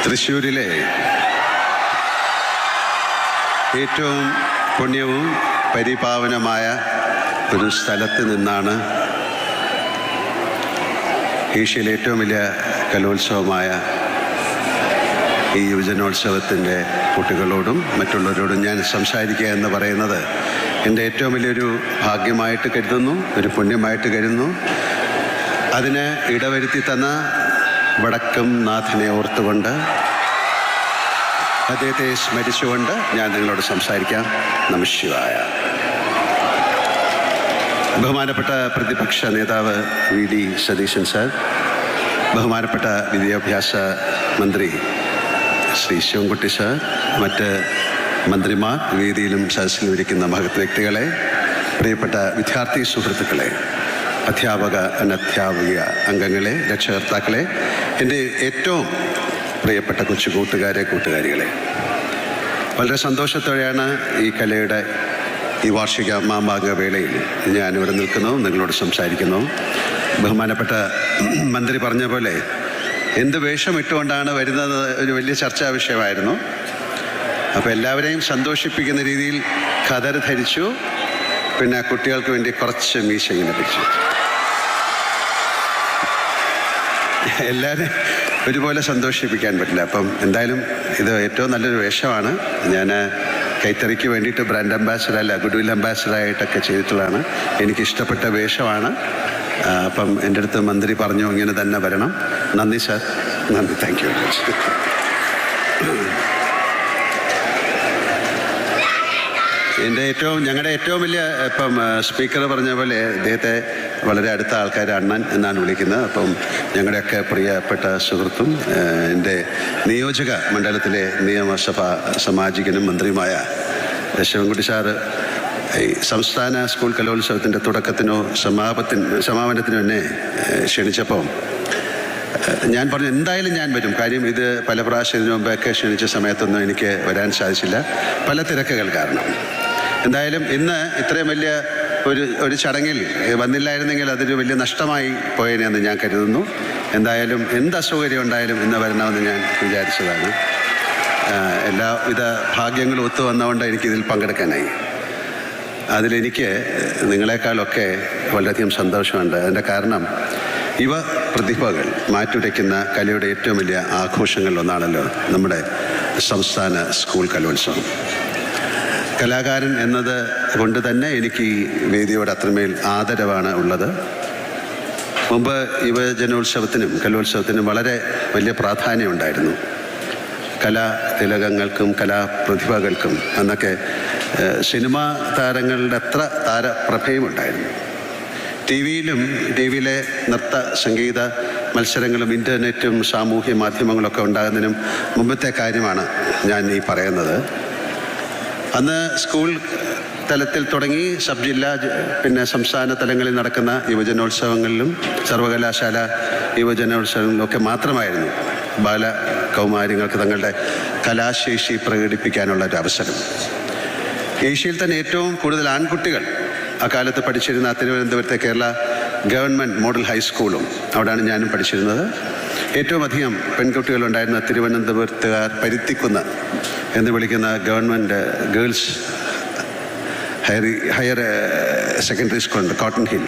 തൃശ്ശൂരിലെ ഏറ്റവും പുണ്യവും പരിപാവനമായ ഒരു സ്ഥലത്ത് നിന്നാണ് ഏഷ്യയിലെ ഏറ്റവും വലിയ കലോത്സവമായ ഈ യുവജനോത്സവത്തിൻ്റെ കുട്ടികളോടും മറ്റുള്ളവരോടും ഞാൻ സംസാരിക്കുക എന്ന് പറയുന്നത് എൻ്റെ ഏറ്റവും വലിയൊരു ഭാഗ്യമായിട്ട് കരുതുന്നു, ഒരു പുണ്യമായിട്ട് കരുതുന്നു. അതിന് ഇടവരുത്തി തന്ന വടക്കം നാഥനെ ഓർത്തുകൊണ്ട്, അദ്ദേഹത്തെ സ്മരിച്ചുകൊണ്ട് ഞാൻ നിങ്ങളോട് സംസാരിക്കാം. നമഃശിവായ. ബഹുമാനപ്പെട്ട പ്രതിപക്ഷ നേതാവ് വി ഡി സതീശൻ സാർ, ബഹുമാനപ്പെട്ട വിദ്യാഭ്യാസ മന്ത്രി ശ്രീ ശിവൻകുട്ടി സാർ, മറ്റ് മന്ത്രിമാർ, വേദിയിലും സദസ്സിലും ഇരിക്കുന്ന മഹത് വ്യക്തികളെ, പ്രിയപ്പെട്ട വിദ്യാർത്ഥി സുഹൃത്തുക്കളെ, അധ്യാപക അനധ്യാപിക അംഗങ്ങളെ, രക്ഷകർത്താക്കളെ, എൻ്റെ ഏറ്റവും പ്രിയപ്പെട്ട കൊച്ചു കൂട്ടുകാരികളെ, വളരെ സന്തോഷത്തോടെയാണ് ഈ കലയുടെ ഈ വാർഷിക മാമാങ്ക വേളയിൽ ഞാനിവിടെ നിൽക്കുന്നു, നിങ്ങളോട് സംസാരിക്കുന്നു. ബഹുമാനപ്പെട്ട മന്ത്രി പറഞ്ഞ പോലെ എന്ത് വേഷം ഇട്ടുകൊണ്ടാണ് വരുന്നത് ഒരു വലിയ ചർച്ചാ വിഷയമായിരുന്നു. അപ്പോൾ എല്ലാവരെയും സന്തോഷിപ്പിക്കുന്ന രീതിയിൽ ഖദർ ധരിച്ചു, പിന്നെ കുട്ടികൾക്ക് വേണ്ടി കുറച്ച് മീശ ഇങ്ങനെ പിടിച്ചു. എല്ലാവരും ഒരുപോലെ സന്തോഷിപ്പിക്കാൻ പറ്റില്ല. അപ്പം എന്തായാലും ഇത് ഏറ്റവും നല്ലൊരു വേഷമാണ്. ഞാൻ കൈത്തറിക്ക് വേണ്ടിയിട്ട് ബ്രാൻഡ് അംബാസിഡർ അല്ല, ഗുഡ്വിൽ അംബാസിഡറായിട്ടൊക്കെ ചെയ്തിട്ടുള്ളതാണ്. എനിക്കിഷ്ടപ്പെട്ട വേഷമാണ്. അപ്പം എൻ്റെ അടുത്ത് മന്ത്രി പറഞ്ഞു ഇങ്ങനെ തന്നെ വരണം. നന്ദി സാർ, നന്ദി, താങ്ക് യു വെരി മച്ച്. ഞങ്ങളുടെ ഏറ്റവും വലിയ ഇപ്പം സ്പീക്കർ പറഞ്ഞ പോലെ അദ്ദേഹത്തെ വളരെ അടുത്ത ആൾക്കാർ അണ്ണൻ എന്നാണ് വിളിക്കുന്നത്. അപ്പം ഞങ്ങളുടെയൊക്കെ പ്രിയപ്പെട്ട സുഹൃത്തും എൻ്റെ നിയോജക മണ്ഡലത്തിലെ നിയമസഭാ സാമാജികനും മന്ത്രിയുമായ ശിവൻകുട്ടി സാറ് ഈ സംസ്ഥാന സ്കൂൾ കലോത്സവത്തിൻ്റെ തുടക്കത്തിനോ സമാപനത്തിനോ എന്നെ ക്ഷണിച്ചപ്പോൾ ഞാൻ പറഞ്ഞു എന്തായാലും ഞാൻ വരും. കാര്യം ഇത് പല പ്രാവശ്യം ഇതിനു മുമ്പൊക്കെ ക്ഷണിച്ച സമയത്തൊന്നും എനിക്ക് വരാൻ സാധിച്ചില്ല, പല തിരക്കുകൾ കാരണം. എന്തായാലും ഇന്ന് ഇത്രയും വലിയ ഒരു ചടങ്ങിൽ വന്നില്ലായിരുന്നെങ്കിൽ അതൊരു വലിയ നഷ്ടമായി പോയതിനെന്ന് ഞാൻ കരുതുന്നു. എന്തായാലും എന്ത് അസൗകര്യം ഉണ്ടായാലും ഇന്ന് വരണമെന്ന് ഞാൻ വിചാരിച്ചതാണ്. എല്ലാവിധ ഭാഗ്യങ്ങളും ഒത്തു വന്നതുകൊണ്ട് എനിക്കിതിൽ പങ്കെടുക്കാനായി. അതിലെനിക്ക് നിങ്ങളെക്കാളൊക്കെ വളരെയധികം സന്തോഷമുണ്ട്. അതിൻ്റെ കാരണം യുവ പ്രതിഭകൾ മാറ്റുരയ്ക്കുന്ന കലയുടെ ഏറ്റവും വലിയ ആഘോഷങ്ങളിലൊന്നാണല്ലോ നമ്മുടെ സംസ്ഥാന സ്കൂൾ കലോത്സവം. കലാകാരൻ എന്നത് കൊണ്ട് തന്നെ എനിക്ക് ഈ വേദിയോട് അത്രമേൽ ആദരവാണ് ഉള്ളത്. മുമ്പ് യുവജനോത്സവത്തിനും കലോത്സവത്തിനും വളരെ വലിയ പ്രാധാന്യമുണ്ടായിരുന്നു. കലാതിലകങ്ങൾക്കും കലാപ്രതിഭകൾക്കും അന്നൊക്കെ സിനിമാ താരങ്ങളുടെ അത്ര താരപ്രഭയുമുണ്ടായിരുന്നു. ടി വിയിലെ നൃത്ത സംഗീത മത്സരങ്ങളും ഇൻ്റർനെറ്റും സാമൂഹ്യ മാധ്യമങ്ങളൊക്കെ ഉണ്ടാകുന്നതിനും മുമ്പത്തെ കാര്യമാണ് ഞാൻ ഈ പറയുന്നത്. അന്ന് സ്കൂൾ തലത്തിൽ തുടങ്ങി സബ് ജില്ലാ പിന്നെ സംസ്ഥാന തലങ്ങളിൽ നടക്കുന്ന യുവജനോത്സവങ്ങളിലും സർവകലാശാല യുവജനോത്സവങ്ങളിലൊക്കെ മാത്രമായിരുന്നു ബാലകൗമാരികൾക്ക് തങ്ങളുടെ കലാശേഷി പ്രകടിപ്പിക്കാനുള്ള ഒരു അവസരം. ഏഷ്യയിൽ തന്നെ ഏറ്റവും കൂടുതൽ ആൺകുട്ടികൾ അക്കാലത്ത് പഠിച്ചിരുന്ന തിരുവനന്തപുരത്തെ കേരള ഗവൺമെൻറ് മോഡൽ ഹൈസ്കൂളും അവിടെയാണ് ഞാനും പഠിച്ചിരുന്നത്. ഏറ്റവും അധികം പെൺകുട്ടികളുണ്ടായിരുന്ന തിരുവനന്തപുരത്തുകാർ പരുത്തിക്കുന്ന് എന്ന് വിളിക്കുന്ന ഗവൺമെൻറ് ഗേൾസ് ഹയർ സെക്കൻഡറി സ്കൂളുണ്ട്, കോട്ടൺ ഹിൽ.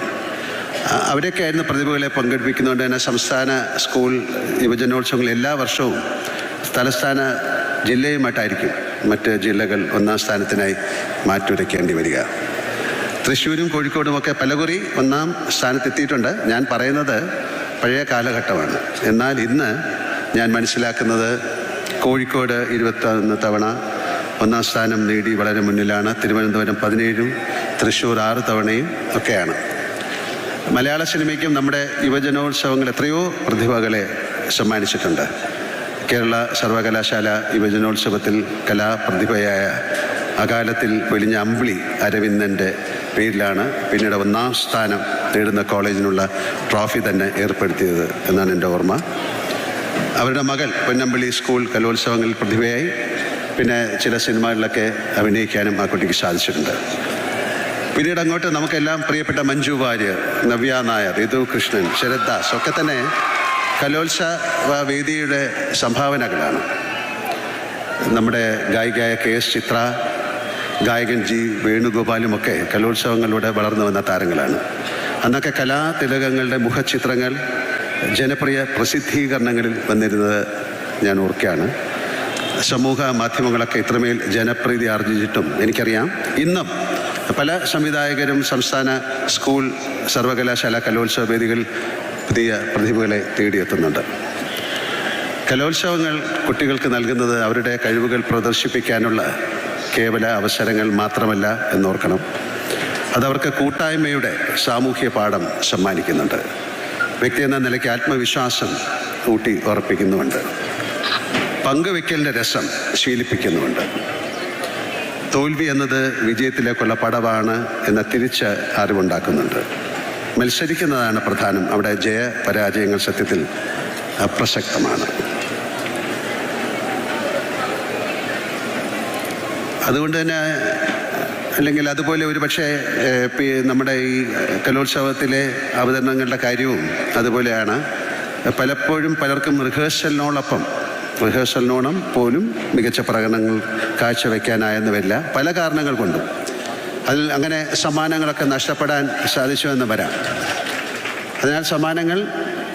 അവരൊക്കെ ആയിരുന്നു പ്രതിഭകളെ പങ്കെടുപ്പിക്കുന്നതുകൊണ്ട് തന്നെ സംസ്ഥാന സ്കൂൾ യുവജനോത്സവങ്ങൾ എല്ലാ വർഷവും തലസ്ഥാന ജില്ലയുമായിട്ടായിരിക്കും മറ്റ് ജില്ലകൾ ഒന്നാം സ്ഥാനത്തിനായി മാറ്റുരയ്ക്കേണ്ടി വരിക. തൃശ്ശൂരും കോഴിക്കോടുമൊക്കെ പലകുറി ഒന്നാം സ്ഥാനത്തെത്തിയിട്ടുണ്ട്. ഞാൻ പറയുന്നത് പഴയ കാലഘട്ടമാണ്. എന്നാൽ ഇന്ന് ഞാൻ മനസ്സിലാക്കുന്നത് കോഴിക്കോട് 21 തവണ ഒന്നാം സ്ഥാനം നേടി വളരെ മുന്നിലാണ്. തിരുവനന്തപുരം 17, തൃശ്ശൂർ 6 തവണയും ഒക്കെയാണ്. മലയാള സിനിമയ്ക്കും നമ്മുടെ യുവജനോത്സവങ്ങൾ എത്രയോ പ്രതിഭകളെ സമ്മാനിച്ചിട്ടുണ്ട്. കേരള സർവകലാശാല യുവജനോത്സവത്തിൽ കലാപ്രതിഭയായ അകാലത്തിൽ വെളിഞ്ഞ അമ്പിളി അരവിന്ദൻ്റെ പേരിലാണ് പിന്നീട് ഒന്നാം സ്ഥാനം നേടുന്ന കോളേജിനുള്ള ട്രോഫി തന്നെ ഏർപ്പെടുത്തിയത് എന്നാണ് എൻ്റെ ഓർമ്മ. അവരുടെ മകൾ പൊന്നമ്പിളി സ്കൂൾ കലോത്സവങ്ങളിൽ പ്രതിഭയായി. പിന്നെ ചില സിനിമകളിലൊക്കെ അഭിനയിക്കാനും ആ കുട്ടിക്ക് സാധിച്ചിട്ടുണ്ട്. പിന്നീട് അങ്ങോട്ട് നമുക്കെല്ലാം പ്രിയപ്പെട്ട മഞ്ജു വാര്യർ, നവ്യ നായർ, ഋതു കൃഷ്ണൻ, ശരത് ദാസ് ഒക്കെ തന്നെ കലോത്സവ വേദിയുടെ സംഭാവനകളാണ്. നമ്മുടെ ഗായികയായ KS ചിത്ര, ഗായകൻ G വേണുഗോപാലുമൊക്കെ കലോത്സവങ്ങളിലൂടെ വളർന്നു വന്ന താരങ്ങളാണ്. അന്നൊക്കെ കലാതിലകങ്ങളുടെ മുഖചിത്രങ്ങൾ ജനപ്രിയ പ്രസിദ്ധീകരണങ്ങളിൽ വന്നിരുന്നത് ഞാൻ ഓർക്കുകയാണ്. സമൂഹ മാധ്യമങ്ങളൊക്കെ ഇത്രമേൽ ജനപ്രീതി ആർജിച്ചിട്ടും എനിക്കറിയാം ഇന്നും പല സംവിധായകരും സംസ്ഥാന സ്കൂൾ സർവകലാശാല കലോത്സവ വേദികൾ പുതിയ പ്രതിഭകളെ തേടിയെത്തുന്നുണ്ട്. കലോത്സവങ്ങൾ കുട്ടികൾക്ക് നൽകുന്നത് അവരുടെ കഴിവുകൾ പ്രദർശിപ്പിക്കാനുള്ള കേവല അവസരങ്ങൾ മാത്രമല്ല എന്നോർക്കണം. അതവർക്ക് കൂട്ടായ്മയുടെ സാമൂഹ്യ പാഠം സമ്മാനിക്കുന്നുണ്ട്. വ്യക്തി എന്ന നിലയ്ക്ക് ആത്മവിശ്വാസം ഊട്ടി ഉറപ്പിക്കുന്നുമുണ്ട്. പങ്കുവെക്കലിൻ്റെ രസം ശീലിപ്പിക്കുന്നുമുണ്ട്. തോൽവി എന്നത് വിജയത്തിലേക്കുള്ള പടവാണ് എന്ന തിരിച്ച് അറിവുണ്ടാക്കുന്നുണ്ട്. മത്സരിക്കുന്നതാണ് പ്രധാനം. അവിടെ ജയപരാജയങ്ങൾ സത്യത്തിൽ അപ്രസക്തമാണ്. അതുകൊണ്ട് തന്നെ അല്ലെങ്കിൽ അതുപോലെ ഒരു പക്ഷേ നമ്മുടെ ഈ കലോത്സവത്തിലെ അവതരണങ്ങളുടെ കാര്യവും അതുപോലെയാണ്. പലപ്പോഴും പലർക്കും റിഹേഴ്സലിനോളം പോലും മികച്ച പ്രകടനങ്ങൾ കാഴ്ചവെക്കാനായെന്ന് വരില്ല, പല കാരണങ്ങൾ കൊണ്ടും. അതിൽ അങ്ങനെ സമ്മാനങ്ങളൊക്കെ നഷ്ടപ്പെടാൻ സാധിച്ചു എന്ന് വരാം. അതിനാൽ സമ്മാനങ്ങൾ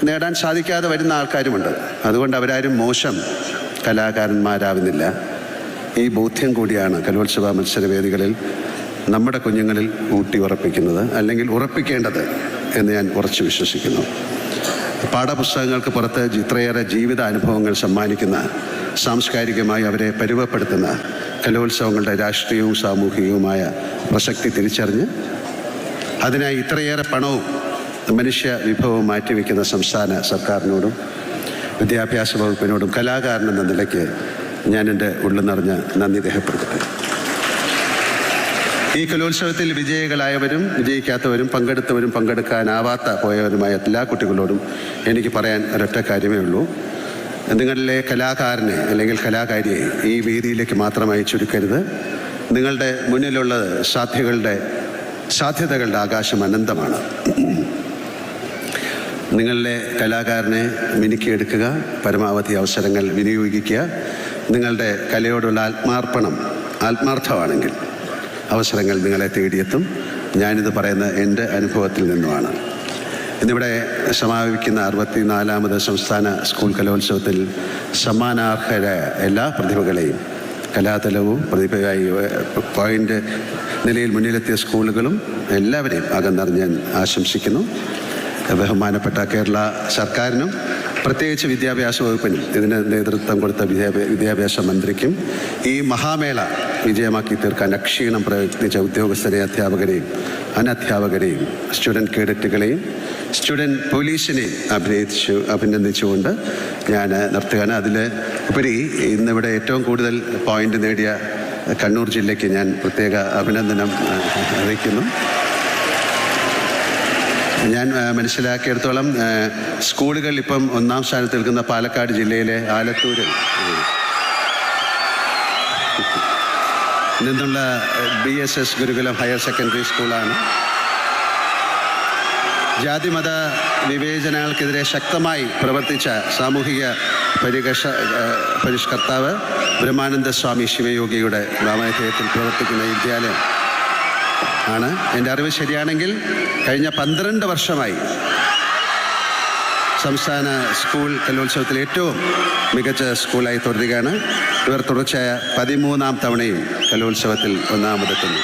നേടാൻ സാധിക്കാതെ വരുന്ന ആൾക്കാരുമുണ്ട്. അതുകൊണ്ട് അവരാരും മോശം കലാകാരന്മാരാവുന്നില്ല. ഈ ബോധ്യം കൂടിയാണ് കലോത്സവ മത്സരവേദികളിൽ നമ്മുടെ കുഞ്ഞുങ്ങളിൽ ഊട്ടി ഉറപ്പിക്കുന്നത്, അല്ലെങ്കിൽ ഉറപ്പിക്കേണ്ടത് എന്ന് ഞാൻ ഉറച്ചു വിശ്വസിക്കുന്നു. പാഠപുസ്തകങ്ങൾക്ക് പുറത്ത് ഇത്രയേറെ ജീവിത അനുഭവങ്ങൾ സമ്മാനിക്കുന്ന, സാംസ്കാരികമായി അവരെ പരുവപ്പെടുത്തുന്ന കലോത്സവങ്ങളുടെ രാഷ്ട്രീയവും സാമൂഹികവുമായ പ്രസക്തി തിരിച്ചറിഞ്ഞ് അതിനായി ഇത്രയേറെ പണവും മനുഷ്യ വിഭവവും മാറ്റിവെക്കുന്ന സംസ്ഥാന സർക്കാരിനോടും വിദ്യാഭ്യാസ വകുപ്പിനോടും കലാകാരനെന്ന നിലയ്ക്ക് ഞാൻ എൻ്റെ ഉള്ളു നിറഞ്ഞ നന്ദി രേഖപ്പെടുത്തട്ടെ. ഈ കലോത്സവത്തിൽ വിജയികളായവരും വിജയിക്കാത്തവരും പങ്കെടുത്തവരും പങ്കെടുക്കാനാവാത്ത പോയവരുമായ എല്ലാ കുട്ടികളോടും എനിക്ക് പറയാൻ ഒരൊറ്റ കാര്യമേ ഉള്ളൂ. നിങ്ങളിലെ കലാകാരനെ അല്ലെങ്കിൽ കലാകാരിയെ ഈ വേദിയിലേക്ക് മാത്രമായി ചുരുക്കരുത്. നിങ്ങളുടെ മുന്നിലുള്ള സാധ്യതകളുടെ ആകാശം അനന്തമാണ്. നിങ്ങളിലെ കലാകാരനെ മിനുക്കിയെടുക്കുക, പരമാവധി അവസരങ്ങൾ വിനിയോഗിക്കുക. നിങ്ങളുടെ കലയോടുള്ള ആത്മാർത്ഥമാണെങ്കിൽ അവസരങ്ങൾ നിങ്ങളെ തേടിയെത്തും. ഞാനിത് പറയുന്നത് എൻ്റെ അനുഭവത്തിൽ നിന്നുമാണ്. ഇന്നിവിടെ സമാപിക്കുന്ന 64ാമത് സംസ്ഥാന സ്കൂൾ കലോത്സവത്തിൽ സമ്മാനാർഹരായ എല്ലാ പ്രതിഭകളെയും കലാതലവും പ്രതിഭയായി പോയിൻ്റ് നിലയിൽ മുന്നിലെത്തിയ സ്കൂളുകളും എല്ലാവരെയും അകന്നറിഞ്ഞ് ഞാൻ ആശംസിക്കുന്നു. ബഹുമാനപ്പെട്ട കേരള സർക്കാരിനും പ്രത്യേകിച്ച് വിദ്യാഭ്യാസ വകുപ്പിനും ഇതിന് നേതൃത്വം കൊടുത്ത വിദ്യാഭ്യാസ മന്ത്രിക്കും ഈ മഹാമേള വിജയമാക്കി തീർക്കാൻ അക്ഷീണം പ്രയത്നിച്ച ഉദ്യോഗസ്ഥരെയും അധ്യാപകരെയും അനധ്യാപകരെയും സ്റ്റുഡൻറ് കേഡറ്റുകളെയും സ്റ്റുഡൻറ് പോലീസിനെയും അഭിനന്ദിച്ചുകൊണ്ട് ഞാൻ നിർത്തുകയാണ്. അതിൽ ഉപരി ഇന്നിവിടെ ഏറ്റവും കൂടുതൽ പോയിന്റ് നേടിയ കണ്ണൂർ ജില്ലയ്ക്ക് ഞാൻ പ്രത്യേക അഭിനന്ദനം അറിയിക്കുന്നു. ഞാൻ മനസ്സിലാക്കിയെടുത്തോളം സ്കൂളുകൾ ഇപ്പം 1ാം സ്ഥാനത്ത് നിൽക്കുന്ന പാലക്കാട് ജില്ലയിലെ ആലത്തൂരിൽ നിന്നുള്ള BSS ഗുരുകുലം ഹയർ സെക്കൻഡറി സ്കൂളാണ്. ജാതിമത വിവേചനങ്ങൾക്കെതിരെ ശക്തമായി പ്രവർത്തിച്ച സാമൂഹിക പരിഷ്കർത്താവ് ബ്രഹ്മാനന്ദ സ്വാമി ശിവയോഗിയുടെ നാമധേയത്തിൽ പ്രവർത്തിക്കുന്ന വിദ്യാലയം ആണ്. എൻ്റെ അറിവ് ശരിയാണെങ്കിൽ കഴിഞ്ഞ 12 വർഷമായി സംസ്ഥാന സ്കൂൾ കലോത്സവത്തിൽ ഏറ്റവും മികച്ച സ്കൂളായി തുടരുകയാണ്. ഇവർ തുടർച്ചയായ 13ാം തവണയും കലോത്സവത്തിൽ ഒന്നാമതെത്തുന്നു.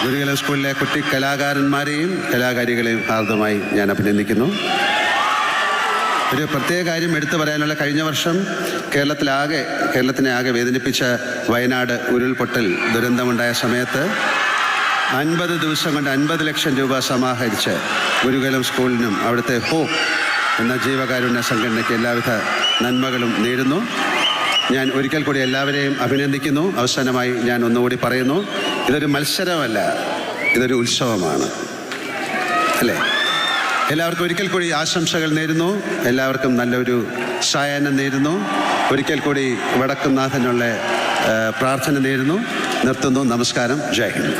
ഗുരുകുലം സ്കൂളിലെ കുട്ടി കലാകാരന്മാരെയും കലാകാരികളെയും ഹാർദമായി ഞാൻ അഭിനന്ദിക്കുന്നു. ഒരു പ്രത്യേക കാര്യം എടുത്തു പറയാനുള്ള, കഴിഞ്ഞ വർഷം കേരളത്തിനെ ആകെ വേദനിപ്പിച്ച വയനാട് ഉരുൾപൊട്ടൽ ദുരന്തമുണ്ടായ സമയത്ത് 50 ദിവസം കൊണ്ട് 50 ലക്ഷം രൂപ സമാഹരിച്ച് ഗുരുകുലം സ്കൂളിനും അവിടുത്തെ ഹോപ്പ് എന്ന ജീവകാരുണ്യ സംഘടനയ്ക്ക് എല്ലാവിധ നന്മകളും നേരുന്നു. ഞാൻ ഒരിക്കൽ കൂടി എല്ലാവരെയും അഭിനന്ദിക്കുന്നു. അവസാനമായി ഞാൻ ഒന്നുകൂടി പറയുന്നു, ഇതൊരു മത്സരമല്ല, ഇതൊരു ഉത്സവമാണ്, അല്ലേ? എല്ലാവർക്കും ഒരിക്കൽ കൂടി ആശംസകൾ നേരുന്നു. എല്ലാവർക്കും നല്ലൊരു സായാഹ്നം നേരുന്നു. ഒരിക്കൽ കൂടി വടക്കുംനാഥനുള്ള പ്രാർത്ഥന നേരുന്നു. നിർത്തുന്നു. നമസ്കാരം. ജയ് ഹിന്ദ്.